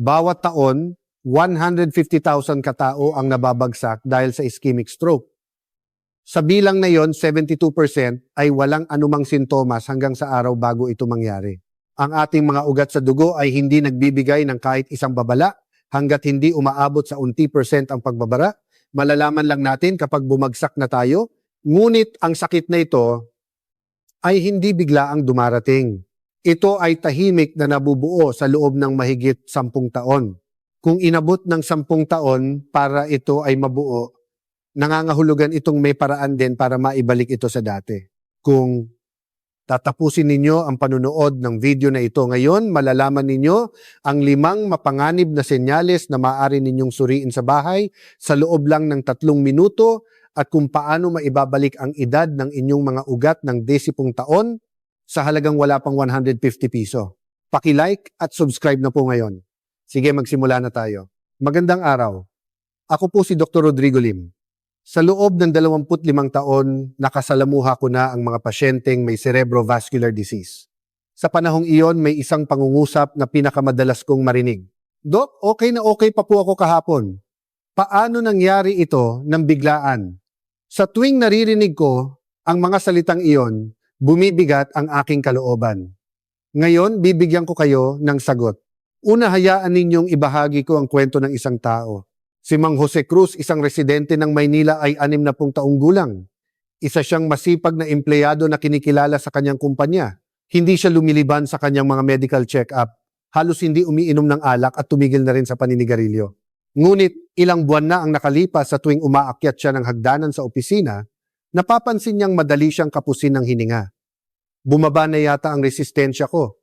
Bawat taon, 150,000 katao ang nababagsak dahil sa ischemic stroke. Sa bilang na yon, 72% ay walang anumang sintomas hanggang sa araw bago ito mangyari. Ang ating mga ugat sa dugo ay hindi nagbibigay ng kahit isang babala hanggat hindi umaabot sa unti % ang pagbabara. Malalaman lang natin kapag bumagsak na tayo, ngunit ang sakit na ito ay hindi biglaang dumarating. Ito ay tahimik na nabubuo sa loob ng mahigit 10 taon. Kung inabot ng 10 taon para ito ay mabuo, nangangahulugan itong may paraan din para maibalik ito sa dati. Kung tatapusin ninyo ang panunood ng video na ito ngayon, malalaman ninyo ang 5 mapanganib na senyales na maaari ninyong suriin sa bahay sa loob lang ng 3 minuto at kung paano maibabalik ang edad ng inyong mga ugat ng 10 taon sa halagang wala pang 150 piso. Paki-like at subscribe na po ngayon. Sige, magsimula na tayo. Magandang araw. Ako po si Dr. Rodrigo Lim. Sa loob ng 25 taon, nakasalamuha ko na ang mga pasyenteng may cerebrovascular disease. Sa panahong iyon, may isang pangungusap na pinakamadalas kong marinig. Dok, okay na okay pa po ako kahapon. Paano nangyari ito ng biglaan? Sa tuwing naririnig ko ang mga salitang iyon, bumibigat ang aking kalooban. Ngayon, bibigyan ko kayo ng sagot. Una, hayaan ninyong ibahagi ko ang kwento ng isang tao. Si Mang Jose Cruz, isang residente ng Maynila ay 60 taong gulang. Isa siyang masipag na empleyado na kinikilala sa kanyang kumpanya. Hindi siya lumiliban sa kanyang mga medical check-up. Halos hindi umiinom ng alak at tumigil na rin sa paninigarilyo. Ngunit ilang buwan na ang nakalipas sa tuwing umaakyat siya ng hagdanan sa opisina, napapansin niyang madali siyang kapusin ng hininga. Bumaba na yata ang resistensya ko.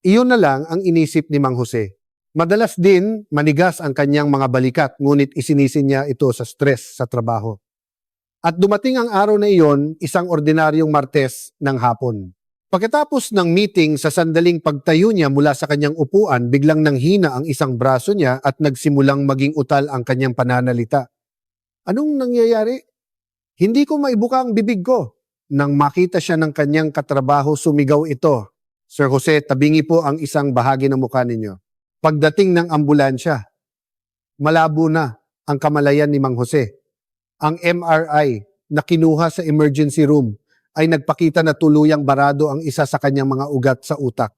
Iyon na lang ang inisip ni Mang Jose. Madalas din manigas ang kanyang mga balikat, ngunit isinisin niya ito sa stress sa trabaho. At dumating ang araw na iyon, isang ordinaryong Martes ng hapon. Pagkatapos ng meeting, sa sandaling pagtayo niya mula sa kanyang upuan, biglang nanghina ang isang braso niya at nagsimulang maging utal ang kanyang pananalita. Anong nangyayari? Hindi ko maibuka ang bibig ko. Nang makita siya ng kanyang katrabaho, sumigaw ito. Sir Jose, tabingi po ang isang bahagi ng mukha ninyo. Pagdating ng ambulansya, malabo na ang kamalayan ni Mang Jose. Ang MRI na kinuha sa emergency room ay nagpakita na tuluyang barado ang isa sa kanyang mga ugat sa utak.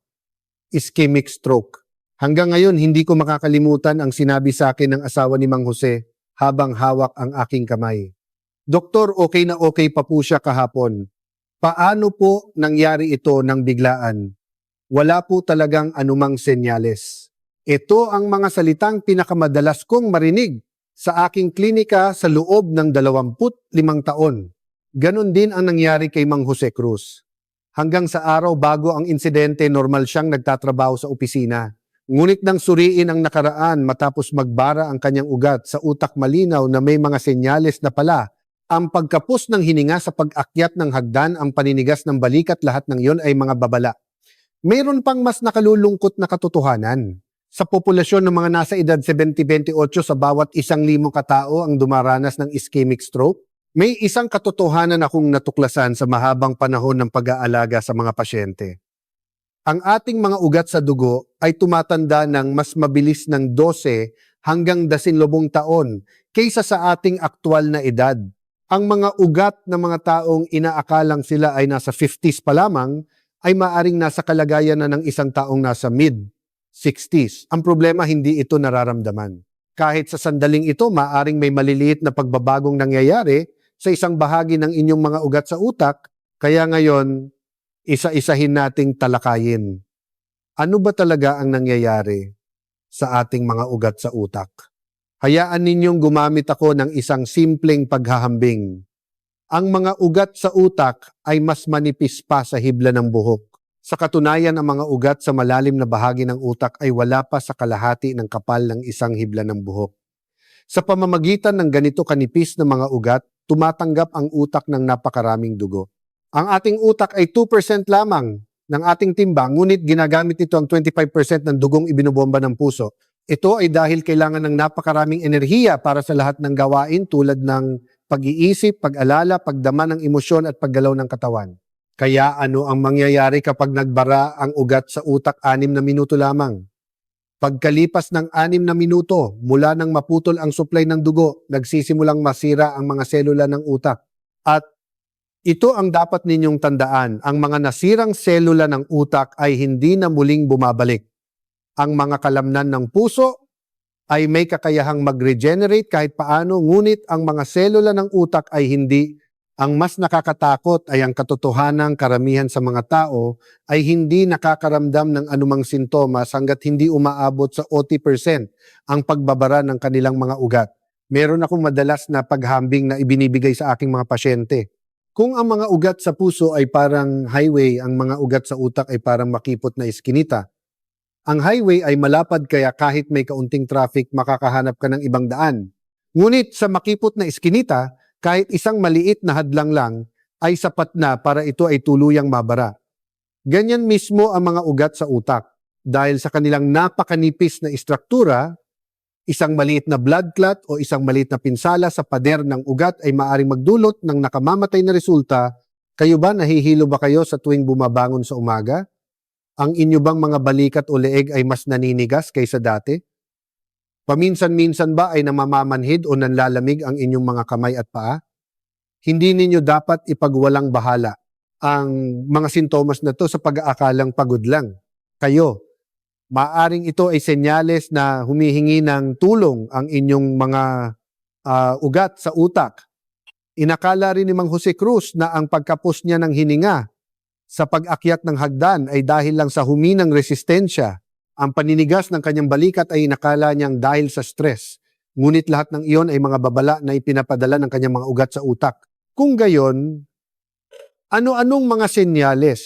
Ischemic stroke. Hanggang ngayon, hindi ko makakalimutan ang sinabi sa akin ng asawa ni Mang Jose habang hawak ang aking kamay. Doktor, okay na okay pa po siya kahapon. Paano po nangyari ito ng biglaan? Wala po talagang anumang senyales. Ito ang mga salitang pinakamadalas kong marinig sa aking klinika sa loob ng 25 taon. Ganon din ang nangyari kay Mang Jose Cruz. Hanggang sa araw bago ang insidente, normal siyang nagtatrabaho sa opisina. Ngunit nang suriin ang nakaraan matapos magbara ang kanyang ugat sa utak, malinaw na may mga senyales na pala. Ang pagkapos ng hininga sa pag-akyat ng hagdan, ang paninigas ng balikat, lahat ng iyon ay mga babala. Mayroon pang mas nakalulungkot na katotohanan. Sa populasyon ng mga nasa edad 70-28, sa bawat 1,000 katao ang dumaranas ng ischemic stroke, may isang katotohanan akong natuklasan sa mahabang panahon ng pag-aalaga sa mga pasyente. Ang ating mga ugat sa dugo ay tumatanda ng mas mabilis ng 12 hanggang 19 taon kaysa sa ating aktwal na edad. Ang mga ugat ng mga taong inaakalang sila ay nasa 50s pa lamang ay maaring nasa kalagayan na ng isang taong nasa mid-60s. Ang problema, hindi ito nararamdaman. Kahit sa sandaling ito, maaring may maliliit na pagbabagong nangyayari sa isang bahagi ng inyong mga ugat sa utak, kaya ngayon, isa-isahin nating talakayin. Ano ba talaga ang nangyayari sa ating mga ugat sa utak? Hayaan ninyong gumamit ako ng isang simpleng paghahambing. Ang mga ugat sa utak ay mas manipis pa sa hibla ng buhok. Sa katunayan, ang mga ugat sa malalim na bahagi ng utak ay wala pa sa kalahati ng kapal ng isang hibla ng buhok. Sa pamamagitan ng ganito kanipis na mga ugat, tumatanggap ang utak ng napakaraming dugo. Ang ating utak ay 2% lamang ng ating timbang, ngunit ginagamit ito ang 25% ng dugong ibinobomba ng puso. Ito ay dahil kailangan ng napakaraming enerhiya para sa lahat ng gawain tulad ng pag-iisip, pag-alala, pagdama ng emosyon at paggalaw ng katawan. Kaya ano ang mangyayari kapag nagbara ang ugat sa utak 6 na minuto lamang? Pagkalipas ng 6 na minuto mula nang maputol ang supply ng dugo, nagsisimulang masira ang mga selula ng utak. At ito ang dapat ninyong tandaan, ang mga nasirang selula ng utak ay hindi na muling bumabalik. Ang mga kalamnan ng puso ay may kakayahang mag-regenerate kahit paano, ngunit ang mga selula ng utak ay hindi. Ang mas nakakatakot ay ang katotohanang karamihan sa mga tao ay hindi nakakaramdam ng anumang sintomas hanggat hindi umaabot sa 80% ang pagbabara ng kanilang mga ugat. Meron akong madalas na paghambing na ibinibigay sa aking mga pasyente. Kung ang mga ugat sa puso ay parang highway, ang mga ugat sa utak ay parang makipot na iskinita. Ang highway ay malapad kaya kahit may kaunting traffic, makakahanap ka ng ibang daan. Ngunit sa makipot na iskinita, kahit isang maliit na hadlang lang ay sapat na para ito ay tuluyang mabara. Ganyan mismo ang mga ugat sa utak. Dahil sa kanilang napakanipis na istruktura, isang maliit na blood clot o isang maliit na pinsala sa pader ng ugat ay maaaring magdulot ng nakamamatay na resulta. Kayo ba, nahihilo ba kayo sa tuwing bumabangon sa umaga? Ang inyo bang mga balikat o leeg ay mas naninigas kaysa dati? Paminsan-minsan ba ay namamamanhid o nanlalamig ang inyong mga kamay at paa? Hindi ninyo dapat ipagwalang bahala ang mga sintomas na to sa pag-aakalang pagod lang. Kayo, maaring ito ay senyales na humihingi ng tulong ang inyong mga ugat sa utak. Inakala rin ni Mang Jose Cruz na ang pagkapos niya ng hininga sa pag-akyat ng hagdan ay dahil lang sa huminang resistensya. Ang paninigas ng kanyang balikat ay inakala niyang dahil sa stress. Ngunit lahat ng iyon ay mga babala na ipinapadala ng kanyang mga ugat sa utak. Kung gayon, ano-anong mga senyales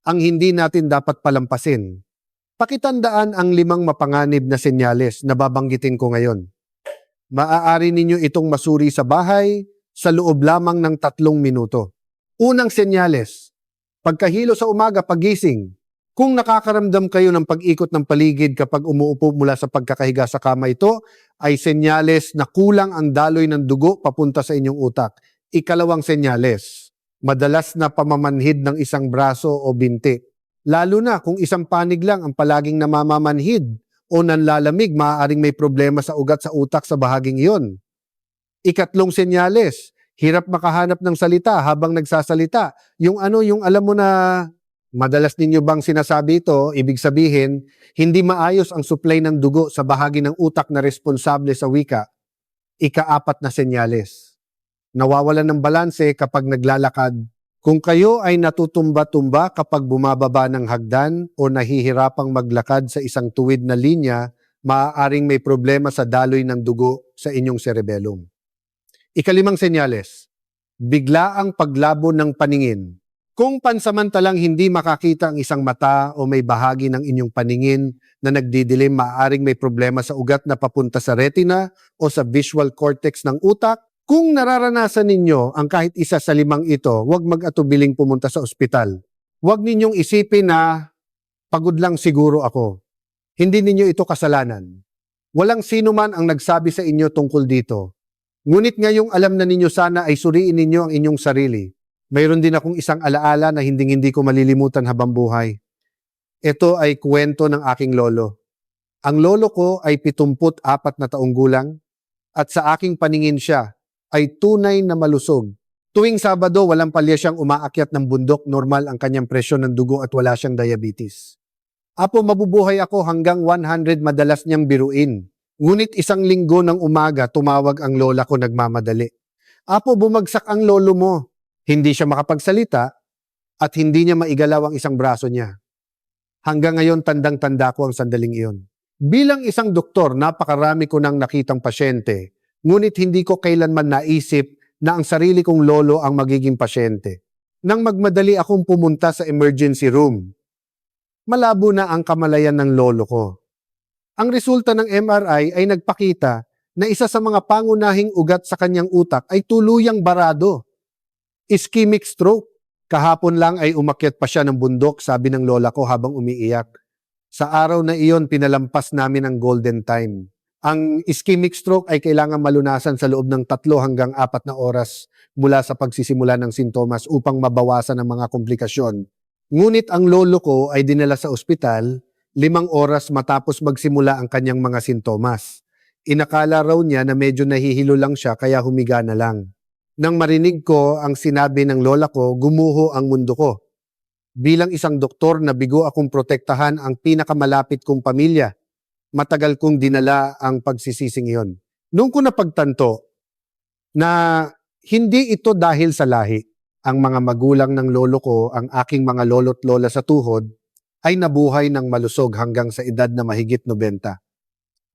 ang hindi natin dapat palampasin? Pakitandaan ang 5 mapanganib na senyales na babanggitin ko ngayon. Maaari ninyo itong masuri sa bahay sa loob lamang ng 3 minuto. Unang senyales, pagkahilo sa umaga pagising. Kung nakakaramdam kayo ng pag-ikot ng paligid kapag umuupo mula sa pagkakahiga sa kama, ito ay senyales na kulang ang daloy ng dugo papunta sa inyong utak. Ikalawang senyales, madalas na pamamanhid ng isang braso o binti. Lalo na kung isang panig lang ang palaging namamamanhid o nanlalamig, maaaring may problema sa ugat sa utak sa bahaging iyon. Ikatlong senyales, hirap makahanap ng salita habang nagsasalita. Yung alam mo na madalas ninyo bang sinasabi ito, ibig sabihin, hindi maayos ang supply ng dugo sa bahagi ng utak na responsable sa wika. Ika-4 na senyales. Nawawalan ng balanse kapag naglalakad. Kung kayo ay natutumba-tumba kapag bumababa ng hagdan o nahihirapang maglakad sa isang tuwid na linya, maaaring may problema sa daloy ng dugo sa inyong cerebellum. Ika-5 senyales. Biglaang paglabo ng paningin. Kung pansamantalang hindi makakita ang isang mata o may bahagi ng inyong paningin na nagdidilim, maaaring may problema sa ugat na papunta sa retina o sa visual cortex ng utak. Kung nararanasan ninyo ang kahit isa sa 5 ito, huwag mag-atubiling pumunta sa ospital. Huwag ninyong isipin na pagod lang siguro ako. Hindi ninyo ito kasalanan. Walang sino man ang nagsabi sa inyo tungkol dito. Ngunit ngayong alam na ninyo, sana ay suriin ninyo ang inyong sarili. Mayroon din akong isang alaala na hindi ko malilimutan habang buhay. Ito ay kwento ng aking lolo. Ang lolo ko ay 74 na taong gulang at sa aking paningin siya ay tunay na malusog. Tuwing Sabado, walang palya siyang umaakyat ng bundok, normal ang kanyang presyon ng dugo at wala siyang diabetes. Apo, mabubuhay ako hanggang 100, madalas niyang biruin. Ngunit isang linggo ng umaga, tumawag ang lola ko nagmamadali. Apo, bumagsak ang lolo mo. Hindi siya makapagsalita at hindi niya maigalaw ang isang braso niya. Hanggang ngayon, tandang-tanda ko ang sandaling iyon. Bilang isang doktor, napakarami ko nang nakitang pasyente, ngunit hindi ko kailanman naisip na ang sarili kong lolo ang magiging pasyente. Nang magmadali akong pumunta sa emergency room, malabo na ang kamalayan ng lolo ko. Ang resulta ng MRI ay nagpakita na isa sa mga pangunahing ugat sa kanyang utak ay tuluyang barado. Ischemic stroke. Kahapon lang ay umakyat pa siya ng bundok, sabi ng lola ko habang umiiyak. Sa araw na iyon, pinalampas namin ang golden time. Ang ischemic stroke ay kailangan malunasan sa loob ng 3 hanggang 4 na oras mula sa pagsisimula ng sintomas upang mabawasan ang mga komplikasyon. Ngunit ang lolo ko ay dinala sa ospital, 5 oras matapos magsimula ang kanyang mga sintomas. Inakala raw niya na medyo nahihilo lang siya kaya humiga na lang. Nang marinig ko ang sinabi ng lola ko, gumuho ang mundo ko. Bilang isang doktor, nabigo akong protektahan ang pinakamalapit kong pamilya. Matagal kong dinala ang pagsisising iyon. Noong ko napagtanto na hindi ito dahil sa lahi, ang mga magulang ng lolo ko, ang aking mga lolo't lola sa tuhod, ay nabuhay ng malusog hanggang sa edad na mahigit 90.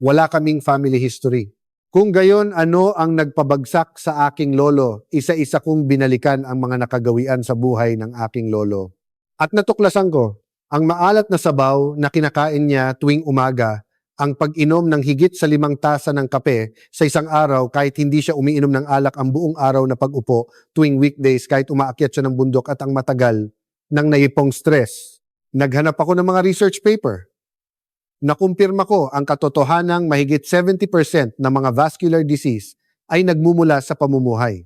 Wala kaming family history. Kung gayon, ano ang nagpabagsak sa aking lolo? Isa-isa kong binalikan ang mga nakagawian sa buhay ng aking lolo. At natuklasan ko, ang maalat na sabaw na kinakain niya tuwing umaga, ang pag-inom ng higit sa 5 tasa ng kape sa isang araw kahit hindi siya umiinom ng alak ang buong araw na pag-upo tuwing weekdays kahit umaakyat siya ng bundok at ang matagal ng naipong stress. Naghanap ako ng mga research paper. Nakumpirma ko ang katotohanang mahigit 70% ng mga vascular disease ay nagmumula sa pamumuhay.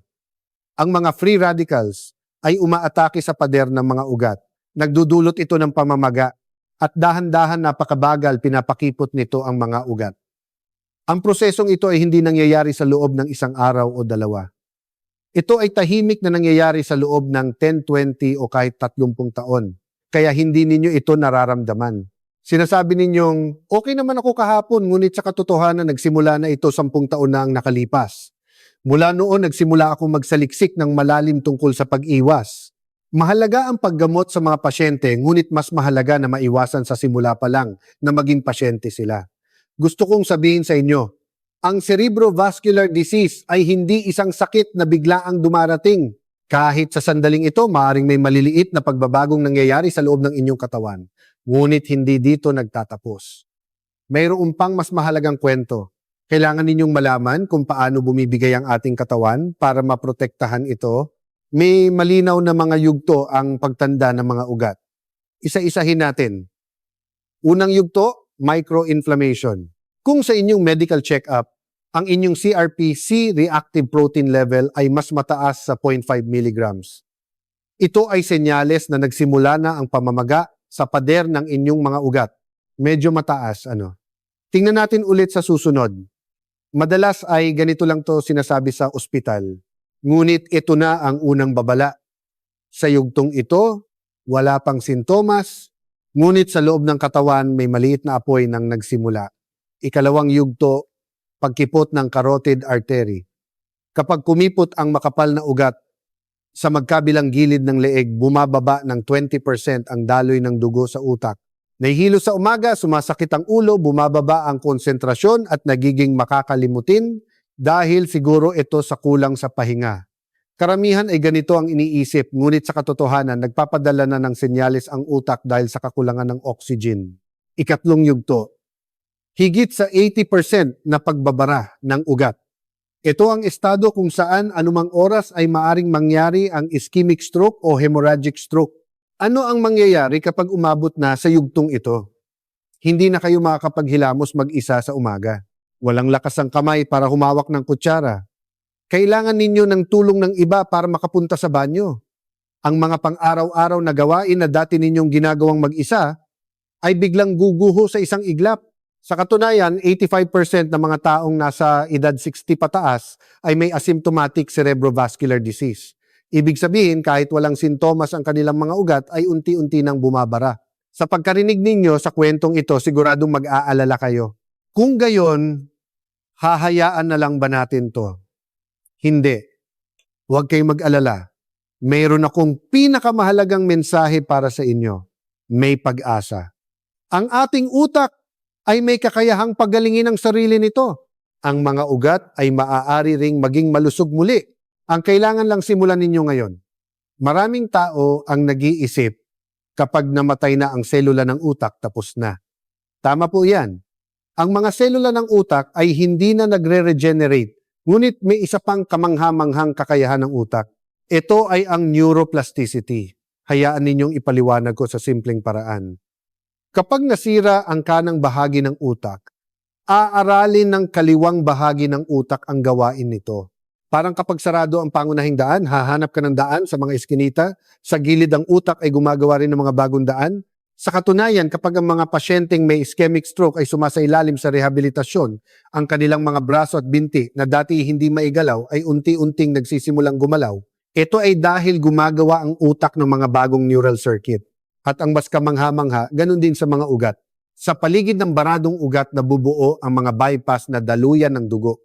Ang mga free radicals ay umaatake sa pader ng mga ugat. Nagdudulot ito ng pamamaga at dahan-dahan napakabagal pinapakipot nito ang mga ugat. Ang prosesong ito ay hindi nangyayari sa loob ng isang araw o dalawa. Ito ay tahimik na nangyayari sa loob ng 10, 20 o kahit 30 taon. Kaya hindi ninyo ito nararamdaman. Sinasabi ninyong, okay naman ako kahapon, ngunit sa katotohanan nagsimula na ito 10 taon na ang nakalipas. Mula noon nagsimula akong magsaliksik ng malalim tungkol sa pag-iwas. Mahalaga ang paggamot sa mga pasyente, ngunit mas mahalaga na maiwasan sa simula pa lang na maging pasyente sila. Gusto kong sabihin sa inyo, ang cerebrovascular disease ay hindi isang sakit na biglaang dumarating. Kahit sa sandaling ito, maaaring may maliliit na pagbabagong nangyayari sa loob ng inyong katawan. Ngunit hindi dito nagtatapos. Mayroon pang mas mahalagang kwento. Kailangan ninyong malaman kung paano bumibigay ang ating katawan para maprotektahan ito. May malinaw na mga yugto ang pagtanda ng mga ugat. Isa-isahin natin. Unang yugto, microinflammation. Kung sa inyong medical check-up, ang inyong CRP, C-reactive protein level ay mas mataas sa 0.5 milligrams. Ito ay senyales na nagsimula na ang pamamaga sa pader ng inyong mga ugat. Medyo mataas, Tingnan natin ulit sa susunod. Madalas ay ganito lang to sinasabi sa ospital. Ngunit ito na ang unang babala. Sa yugtong ito, wala pang sintomas, ngunit sa loob ng katawan may maliit na apoy nang nagsimula. Ikalawang yugto, pagkipot ng carotid artery. Kapag kumipot ang makapal na ugat sa magkabilang gilid ng leeg, bumababa ng 20% ang daloy ng dugo sa utak. Nahihilo sa umaga, sumasakit ang ulo, bumababa ang konsentrasyon at nagiging makakalimutin dahil siguro ito sa kulang sa pahinga. Karamihan ay ganito ang iniisip, ngunit sa katotohanan, nagpapadala na ng senyales ang utak dahil sa kakulangan ng oxygen. Ikatlong yugto, higit sa 80% na pagbabara ng ugat. Ito ang estado kung saan anumang oras ay maaring mangyari ang ischemic stroke o hemorrhagic stroke. Ano ang mangyayari kapag umabot na sa yugtong ito? Hindi na kayo makakapaghilamos mag-isa sa umaga. Walang lakas ang kamay para humawak ng kutsara. Kailangan ninyo ng tulong ng iba para makapunta sa banyo. Ang mga pang-araw-araw na gawain na dati ninyong ginagawang mag-isa ay biglang guguho sa isang iglap. Sa katunayan, 85% ng mga taong nasa edad 60 pataas ay may asymptomatic cerebrovascular disease. Ibig sabihin, kahit walang sintomas ang kanilang mga ugat ay unti-unti nang bumabara. Sa pagkarinig ninyo sa kwentong ito, siguradong mag-aalala kayo. Kung gayon, hahayaan na lang ba natin to? Hindi. Huwag kayong mag-alala. Mayroon akong pinakamahalagang mensahe para sa inyo. May pag-asa. Ang ating utak ay may kakayahang pagalingin ang sarili nito. Ang mga ugat ay maaari ring maging malusog muli. Ang kailangan lang simulan ninyo ngayon. Maraming tao ang nag-iisip kapag namatay na ang selula ng utak, tapos na. Tama po yan. Ang mga selula ng utak ay hindi na nagre-regenerate, ngunit may isa pang kamangha-manghang kakayahan ng utak. Ito ay ang neuroplasticity. Hayaan ninyong ipaliwanag ko sa simpleng paraan. Kapag nasira ang kanang bahagi ng utak, aaralin ng kaliwang bahagi ng utak ang gawain nito. Parang kapag sarado ang pangunahing daan, hahanap ka ng daan sa mga eskinita, sa gilid ng utak ay gumagawa rin ng mga bagong daan. Sa katunayan, kapag ang mga pasyenteng may ischemic stroke ay sumasailalim sa rehabilitasyon, ang kanilang mga braso at binti na dati hindi maigalaw ay unti-unting nagsisimulang gumalaw. Ito ay dahil gumagawa ang utak ng mga bagong neural circuit. At ang mas kamangha-mangha, ganun din sa mga ugat. Sa paligid ng baradong ugat nabubuo ang mga bypass na daluyan ng dugo.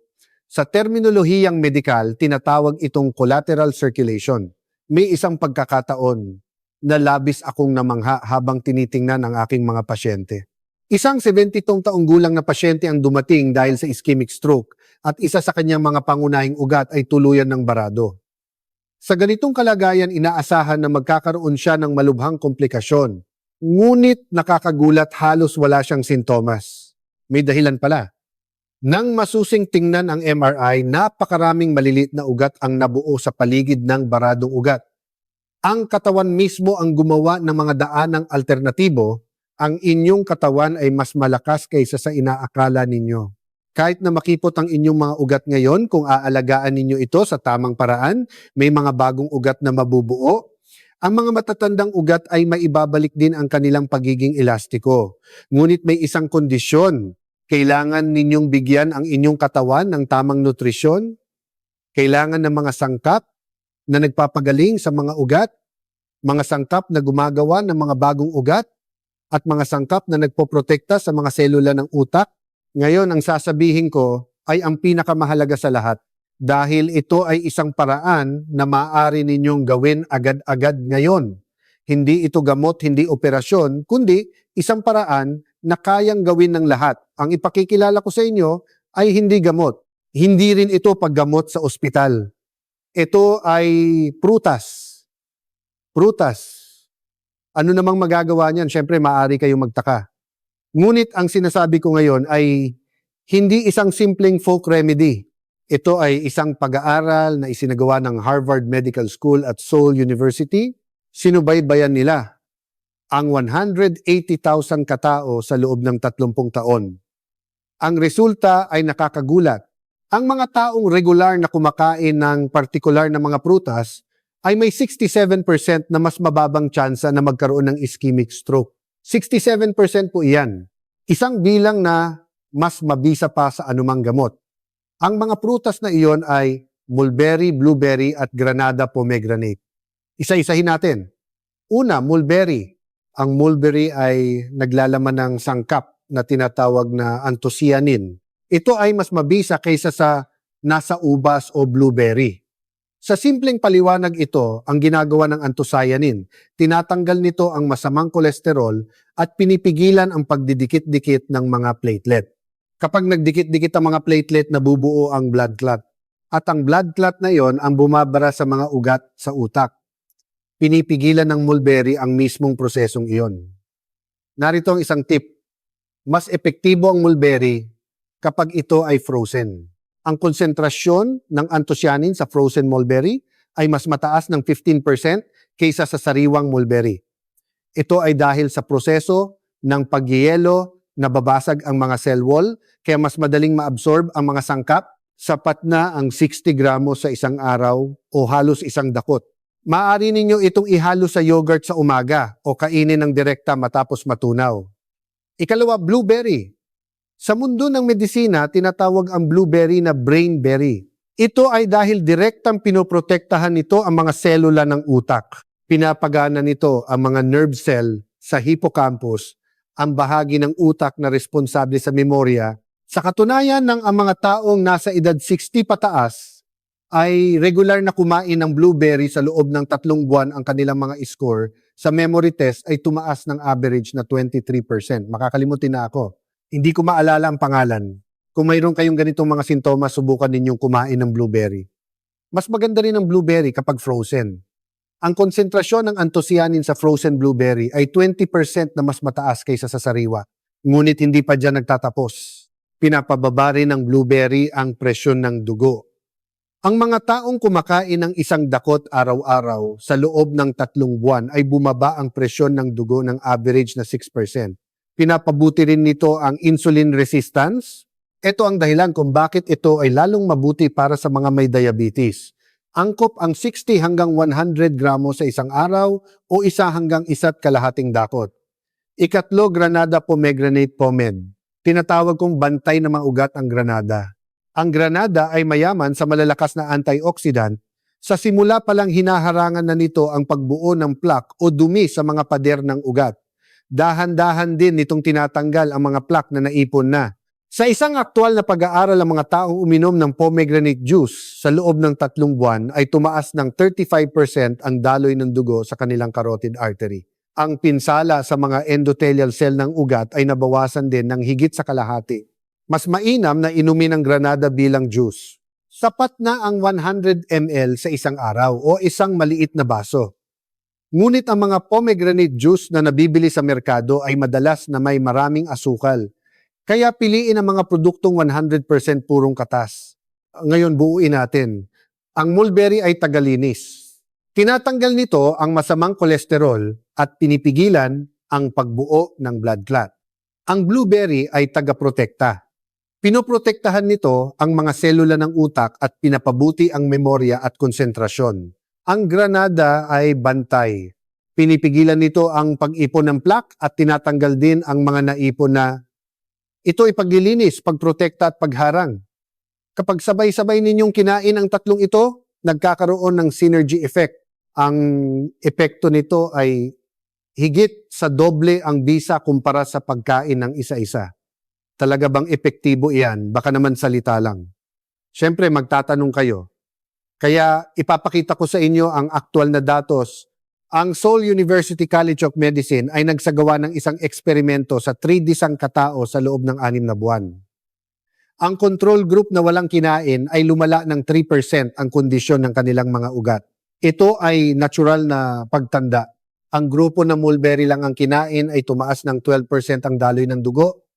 Sa terminolohiyang medikal, tinatawag itong collateral circulation. May isang pagkakataon na labis akong namangha habang tinitingnan ang aking mga pasyente. Isang 72 taong gulang na pasyente ang dumating dahil sa ischemic stroke at isa sa kanyang mga pangunahing ugat ay tuluyan ng barado. Sa ganitong kalagayan, inaasahan na magkakaroon siya ng malubhang komplikasyon. Ngunit nakakagulat, halos wala siyang sintomas. May dahilan pala. Nang masusing tingnan ang MRI, napakaraming maliliit na ugat ang nabuo sa paligid ng baradong ugat. Ang katawan mismo ang gumawa ng mga daanang alternatibo, ang inyong katawan ay mas malakas kaysa sa inaakala ninyo. Kahit na makipot ang inyong mga ugat ngayon, kung aalagaan ninyo ito sa tamang paraan, may mga bagong ugat na mabubuo. Ang mga matatandang ugat ay maibabalik din ang kanilang pagiging elastiko. Ngunit may isang kondisyon. Kailangan ninyong bigyan ang inyong katawan ng tamang nutrisyon. Kailangan ng mga sangkap na nagpapagaling sa mga ugat, mga sangkap na gumagawa ng mga bagong ugat, at mga sangkap na nagpoprotekta sa mga selula ng utak. Ngayon, ang sasabihin ko ay ang pinakamahalaga sa lahat dahil ito ay isang paraan na maaari ninyong gawin agad-agad ngayon. Hindi ito gamot, hindi operasyon, kundi isang paraan na kayang gawin ng lahat. Ang ipakikilala ko sa inyo ay hindi gamot. Hindi rin ito paggamot sa ospital. Ito ay prutas. Prutas. Ano namang magagawa niyan? Siyempre, maaari kayong magtaka. Ngunit ang sinasabi ko ngayon ay hindi isang simpleng folk remedy. Ito ay isang pag-aaral na isinagawa ng Harvard Medical School at Seoul University. Sinubaybayan nila ang 180,000 katao sa loob ng 30 taon. Ang resulta ay nakakagulat. Ang mga taong regular na kumakain ng partikular na mga prutas ay may 67% na mas mababang tsansa na magkaroon ng ischemic stroke. 67% po iyan. Isang bilang na mas mabisa pa sa anumang gamot. Ang mga prutas na iyon ay mulberry, blueberry at granada pomegranate. Isa-isahin natin. Una, mulberry. Ang mulberry ay naglalaman ng sangkap na tinatawag na anthocyanin. Ito ay mas mabisa kaysa sa nasa ubas o blueberry. Sa simpleng paliwanag ito, ang ginagawa ng anthocyanin, tinatanggal nito ang masamang kolesterol at pinipigilan ang pagdidikit-dikit ng mga platelet. Kapag nagdikit-dikit ang mga platelet, nabubuo ang blood clot. At ang blood clot na yon ang bumabara sa mga ugat sa utak. Pinipigilan ng mulberry ang mismong prosesong iyon. Narito ang isang tip. Mas epektibo ang mulberry kapag ito ay frozen. Ang konsentrasyon ng anthocyanin sa frozen mulberry ay mas mataas ng 15% kaysa sa sariwang mulberry. Ito ay dahil sa proseso ng pagyeyelo, nababasag ang mga cell wall, kaya mas madaling maabsorb ang mga sangkap, sapat na ang 60 gramos sa isang araw o halos isang dakot. Maaari ninyo itong ihalo sa yogurt sa umaga o kainin ng direkta matapos matunaw. Ikalawa, blueberry. Sa mundo ng medisina, tinatawag ang blueberry na brainberry. Ito ay dahil direktang pinoprotektahan nito ang mga selula ng utak. Pinapagana nito ang mga nerve cell sa hippocampus, ang bahagi ng utak na responsable sa memorya. Sa katunayan ng ang mga taong nasa edad 60 pataas ay regular na kumain ng blueberry sa loob ng 3 buwan, ang kanilang mga score sa memory test ay tumaas ng average na 23%. Makakalimutin na ako. Hindi ko maalala ang pangalan. Kung mayroon kayong ganitong mga sintomas, subukan ninyong kumain ng blueberry. Mas maganda rin ang blueberry kapag frozen. Ang konsentrasyon ng anthocyanin sa frozen blueberry ay 20% na mas mataas kaysa sa sariwa. Ngunit hindi pa dyan nagtatapos. Pinapababa rin ng blueberry ang presyon ng dugo. Ang mga taong kumakain ng isang dakot araw-araw sa loob ng 3 buwan ay bumaba ang presyon ng dugo ng average na 6%. Pinapabuti rin nito ang insulin resistance. Ito ang dahilan kung bakit ito ay lalong mabuti para sa mga may diabetes. Angkop ang 60 hanggang 100 gramo sa isang araw o 1 hanggang 1.5 dakot. Ikatlo, Granada pomegranate pomade. Tinatawag kong bantay na mga ugat ang Granada. Ang Granada ay mayaman sa malalakas na antioxidant. Sa simula pa lang hinaharangan na nito ang pagbuo ng plaque o dumi sa mga pader ng ugat. Dahan-dahan din nitong tinatanggal ang mga plaque na naipon na. Sa isang aktwal na pag-aaral, ang mga taong uminom ng pomegranate juice sa loob ng 3 buwan ay tumaas ng 35% ang daloy ng dugo sa kanilang carotid artery. Ang pinsala sa mga endothelial cell ng ugat ay nabawasan din ng higit sa kalahati. Mas mainam na inumin ang Granada bilang juice. Sapat na ang 100 ml sa isang araw o isang maliit na baso. Ngunit ang mga pomegranate juice na nabibili sa merkado ay madalas na may maraming asukal. Kaya piliin ang mga produktong 100% purong katas. Ngayon buuin natin. Ang mulberry ay tagalinis. Tinatanggal nito ang masamang kolesterol at pinipigilan ang pagbuo ng blood clot. Ang blueberry ay tagaprotekta. Pinoprotektahan nito ang mga selula ng utak at pinapabuti ang memorya at konsentrasyon. Ang Granada ay bantay. Pinipigilan nito ang pag-ipon ng plaque at tinatanggal din ang mga naipon na ito ay paglilinis, pagprotekta at pagharang. Kapag sabay-sabay ninyong kinain ang tatlong ito, nagkakaroon ng synergy effect. Ang epekto nito ay higit sa doble ang bisa kumpara sa pagkain ng isa-isa. Talaga bang epektibo iyan? Baka naman salita lang. Siyempre, magtatanong kayo. Kaya ipapakita ko sa inyo ang aktual na datos. Ang Seoul University College of Medicine ay nagsagawa ng isang eksperimento sa 3 katao sa loob ng 6 na buwan. Ang control group na walang kinain ay lumala ng 3% ang kondisyon ng kanilang mga ugat. Ito ay natural na pagtanda. Ang grupo na mulberry lang ang kinain ay tumaas ng 12% ang daloy ng dugo.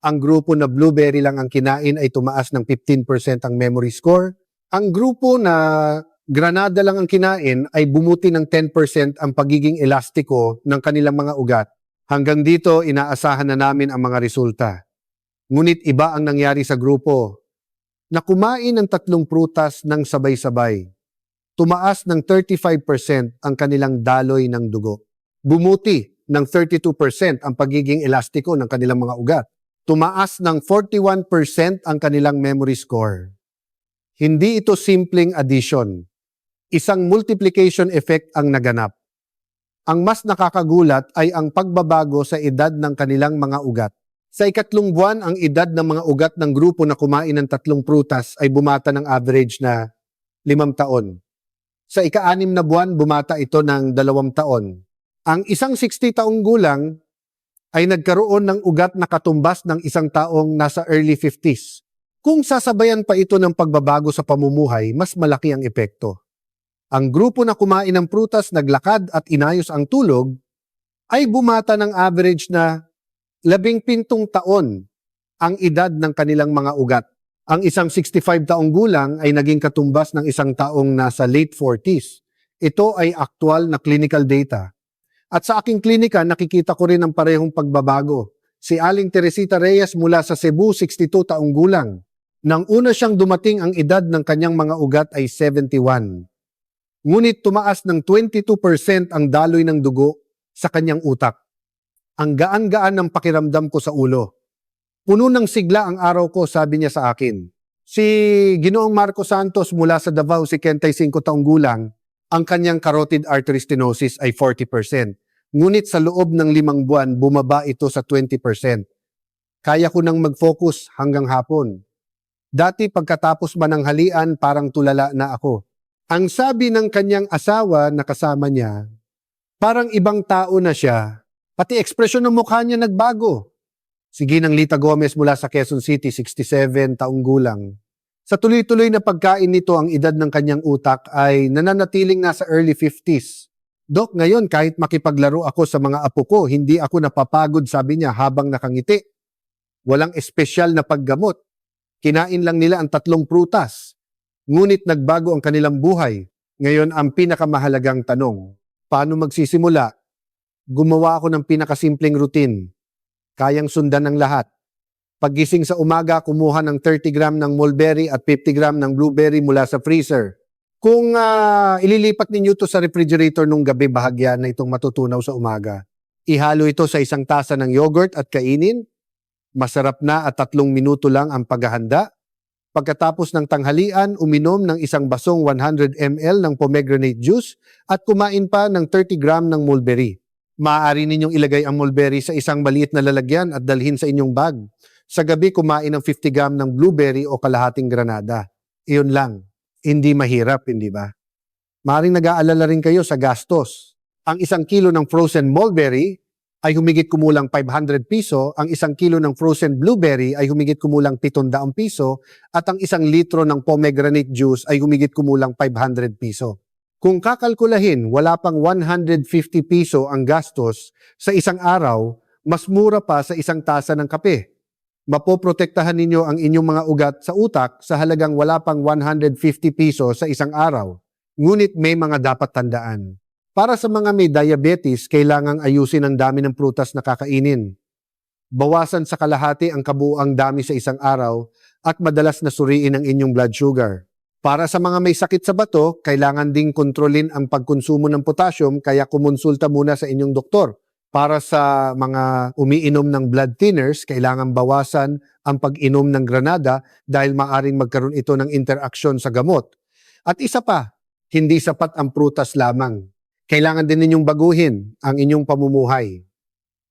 Ang grupo na blueberry lang ang kinain ay tumaas ng 15% ang memory score. Ang grupo na Granada lang ang kinain ay bumuti ng 10% ang pagiging elastiko ng kanilang mga ugat. Hanggang dito, inaasahan na namin ang mga resulta. Ngunit iba ang nangyari sa grupo na kumain ng 3 prutas ng sabay-sabay. Tumaas ng 35% ang kanilang daloy ng dugo. Bumuti ng 32% ang pagiging elastiko ng kanilang mga ugat. Tumaas ng 41% ang kanilang memory score. Hindi ito simpleng addition. Isang multiplication effect ang naganap. Ang mas nakakagulat ay ang pagbabago sa edad ng kanilang mga ugat. Sa 3 buwan, ang edad ng mga ugat ng grupo na kumain ng 3 prutas ay bumata ng average na 5 taon. Sa 6 na buwan, bumata ito ng 2 taon. Ang isang 60 taong gulang ay nagkaroon ng ugat na katumbas ng isang taong nasa early 50s. Kung sasabayan pa ito ng pagbabago sa pamumuhay, mas malaki ang epekto. Ang grupo na kumain ng prutas, naglakad at inayos ang tulog, ay bumata ng average na 17 taon ang edad ng kanilang mga ugat. Ang isang 65 taong gulang ay naging katumbas ng isang taong nasa late 40s. Ito ay aktual na clinical data. At sa aking klinika, nakikita ko rin ang parehong pagbabago. Si Aling Teresita Reyes mula sa Cebu, 62 taong gulang. Nang una siyang dumating, ang edad ng kanyang mga ugat ay 71. Ngunit tumaas ng 22% ang daloy ng dugo sa kanyang utak. Ang gaan-gaan ng pakiramdam ko sa ulo. Puno ng sigla ang araw ko, sabi niya sa akin. Si Ginoong Marco Santos mula sa Davao, 75 taong gulang, ang kanyang carotid artery stenosis ay 40%. Ngunit sa loob ng 5 buwan, bumaba ito sa 20%. Kaya ko nang mag-focus hanggang hapon. Dati pagkatapos mananghalian, parang tulala na ako. Ang sabi ng kanyang asawa na kasama niya, parang ibang tao na siya. Pati ekspresyon ng mukha niya nagbago. Si Ginang Lita Gomez mula sa Quezon City, 67 taong gulang. Sa tuloy-tuloy na pagkain nito, ang edad ng kanyang utak ay nananatiling nasa early 50s. Dok, ngayon kahit makipaglaro ako sa mga apo ko, hindi ako napapagod, sabi niya, habang nakangiti. Walang espesyal na paggamot. Kinain lang nila ang 3 prutas. Ngunit nagbago ang kanilang buhay. Ngayon, ang pinakamahalagang tanong, paano magsisimula? Gumawa ako ng pinakasimpleng routine. Kayang sundan ng lahat. Paggising sa umaga, kumuha ng 30 gram ng mulberry at 50 gram ng blueberry mula sa freezer. Kung ililipat ninyo to sa refrigerator nung gabi, bahagya na itong matutunaw sa umaga. Ihalo ito sa isang tasa ng yogurt at kainin. Masarap na at 3 minuto lang ang paghahanda. Pagkatapos ng tanghalian, uminom ng isang basong 100 ml ng pomegranate juice at kumain pa ng 30 gram ng mulberry. Maaari ninyong ilagay ang mulberry sa isang maliit na lalagyan at dalhin sa inyong bag. Sa gabi, kumain ng 50 gram ng blueberry o kalahating granada. Iyon lang. Hindi mahirap, hindi ba? Maaaring nag-aalala rin kayo sa gastos. Ang 1 kilo ng frozen mulberry ay humigit kumulang 500 piso, ang 1 kilo ng frozen blueberry ay humigit kumulang 700 piso, at ang 1 litro ng pomegranate juice ay humigit kumulang 500 piso. Kung kakalkulahin, wala pang 150 piso ang gastos sa isang araw, mas mura pa sa isang tasa ng kape. Mapoprotektahan ninyo ang inyong mga ugat sa utak sa halagang wala pang 150 piso sa isang araw. Ngunit may mga dapat tandaan. Para sa mga may diabetes, kailangang ayusin ang dami ng prutas na kakainin. Bawasan sa kalahati ang kabuuang dami sa isang araw at madalas na suriin ang inyong blood sugar. Para sa mga may sakit sa bato, kailangan ding kontrolin ang pagkonsumo ng potassium kaya kumonsulta muna sa inyong doktor. Para sa mga umiinom ng blood thinners, kailangan bawasan ang pag-inom ng granada dahil maaring magkaroon ito ng interaksyon sa gamot. At isa pa, hindi sapat ang prutas lamang. Kailangan din ninyong baguhin ang inyong pamumuhay.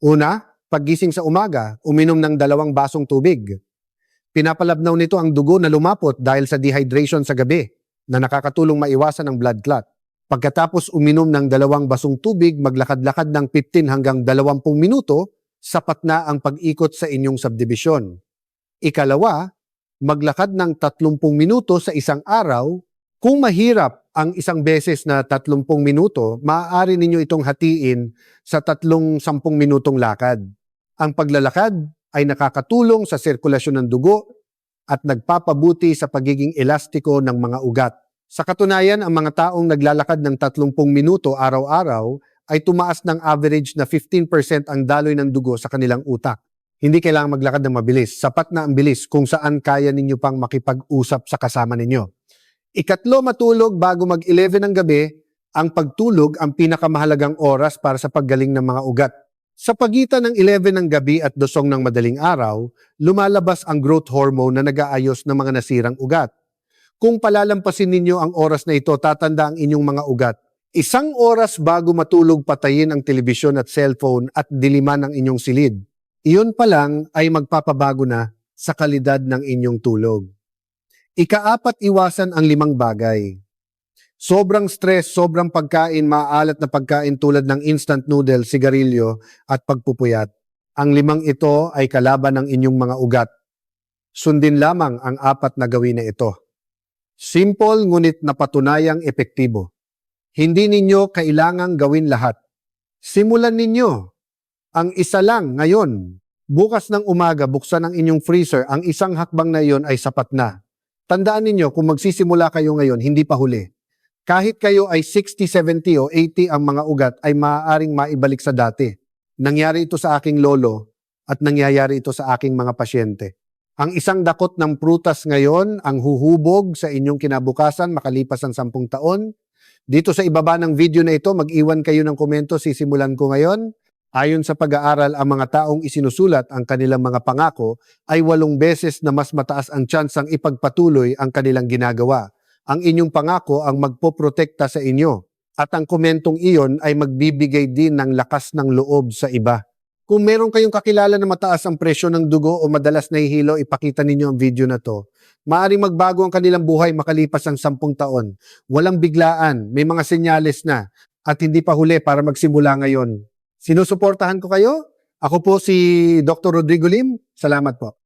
Una, paggising sa umaga, uminom ng 2 basong tubig. Pinapalabnaw nito ang dugo na lumapot dahil sa dehydration sa gabi na nakakatulong maiwasan ang blood clot. Pagkatapos uminom ng 2 basong tubig, maglakad-lakad ng 15 hanggang 20 minuto, sapat na ang pag-ikot sa inyong subdivision. Ikalawa, maglakad ng 30 minuto sa isang araw. Kung mahirap ang isang beses na 30 minuto, maaari ninyo itong hatiin sa 10 minutong lakad. Ang paglalakad ay nakakatulong sa sirkulasyon ng dugo at nagpapabuti sa pagiging elastiko ng mga ugat. Sa katunayan, ang mga taong naglalakad ng 30 minuto araw-araw ay tumaas ng average na 15% ang daloy ng dugo sa kanilang utak. Hindi kailangan maglakad ng mabilis. Sapat na ang bilis kung saan kaya ninyo pang makipag-usap sa kasama ninyo. Ikatlo, matulog bago mag-11 ng gabi. Ang pagtulog ang pinakamahalagang oras para sa paggaling ng mga ugat. Sa pagitan ng 11 ng gabi at 2 ng madaling araw, lumalabas ang growth hormone na nag-aayos ng mga nasirang ugat. Kung palalampasin ninyo ang oras na ito, tatanda ang inyong mga ugat. 1 oras bago matulog, patayin ang telebisyon at cellphone at diliman ang inyong silid. Iyon pa lang ay magpapabago na sa kalidad ng inyong tulog. Ika-4, iwasan ang 5 bagay. Sobrang stress, sobrang pagkain, maalat na pagkain tulad ng instant noodle, sigarilyo at pagpupuyat. Ang 5 ito ay kalaban ng inyong mga ugat. Sundin lamang ang 4 na gawin na ito. Simple ngunit napatunayang epektibo. Hindi ninyo kailangang gawin lahat. Simulan ninyo. Ang isa lang ngayon. Bukas ng umaga, buksan ang inyong freezer. Ang isang hakbang na iyon ay sapat na. Tandaan ninyo, kung magsisimula kayo ngayon, hindi pa huli. Kahit kayo ay 60, 70 o 80 ang mga ugat ay maaaring maibalik sa dati. Nangyari ito sa aking lolo at nangyayari ito sa aking mga pasyente. Ang isang dakot ng prutas ngayon ang huhubog sa inyong kinabukasan makalipas ang 10 taon. Dito sa ibaba ng video na ito, mag-iwan kayo ng komento, sisimulan ko ngayon. Ayon sa pag-aaral, ang mga taong isinusulat ang kanilang mga pangako ay 8 beses na mas mataas ang tsansang ipagpatuloy ang kanilang ginagawa. Ang inyong pangako ang magpoprotekta sa inyo at ang komentong iyon ay magbibigay din ng lakas ng loob sa iba. Kung meron kayong kakilala na mataas ang presyo ng dugo o madalas nahihilo, ipakita ninyo ang video na to. Maaaring magbago ang kanilang buhay makalipas ang 10 taon. Walang biglaan, may mga senyales na at hindi pa huli para magsimula ngayon. Sinusuportahan ko kayo. Ako po si Dr. Rodrigo Lim. Salamat po.